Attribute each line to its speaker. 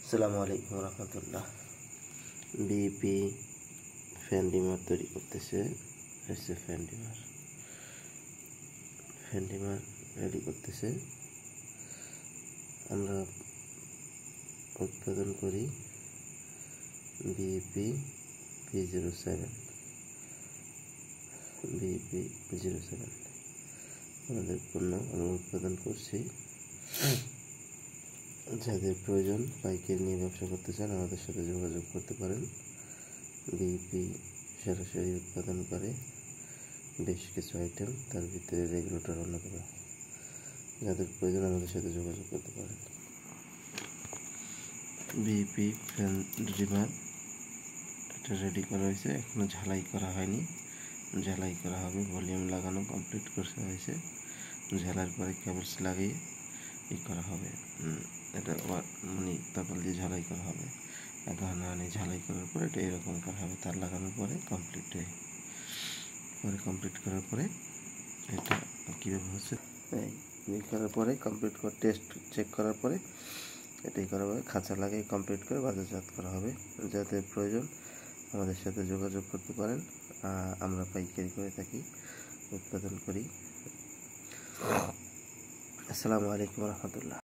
Speaker 1: আসসালামু আলাইকুম রহমতুল্লাহ। BP fan dimmer তৈরি করতেছে। এসে ফ্যান ডিমার রেডি করতেছে। আমরা উৎপাদন করি বিপি P07 আমাদের পণ্য আমরা উৎপাদন করছি। যাদের প্রয়োজন পাইকারি নিয়ে ব্যবসা করতে চান আমাদের সাথে যোগাযোগ করতে পারেন। বিপি সরাসরি উৎপাদন করে বেশ কিছু আইটেম, তার ভিতরে রেগুলেটর অন্যতম। যাদের প্রয়োজন আমাদের সাথে যোগাযোগ করতে পারেন। বিপি ফ্যান ডিমার এটা রেডি করা হয়েছে, এখনো ঝালাই করা হয়নি, ঝালাই করা হবে। ভলিউম লাগানো কমপ্লিট করতে হয়েছে, ঝালার পরে কেবলস লাগিয়ে করা হবে। এটা তারপর দিয়ে ঝালাই করা হবে। এখন ঝালাই করার পরে এটা এরকম করা হবে। তার লাগানোর পরে কমপ্লিট করার পরে এটা কীভাবে হচ্ছে এই করার পরে টেস্ট চেক করার পরে এটাই করা হবে। খাঁচা লাগিয়ে কমপ্লিট করে বাজারজাত করা হবে। যাদের প্রয়োজন আমাদের সাথে যোগাযোগ করতে পারেন। আমরা পাইকারি করে থাকি, উৎপাদন করি। আসসালামু আলাইকুম রহমতুল্লাহ।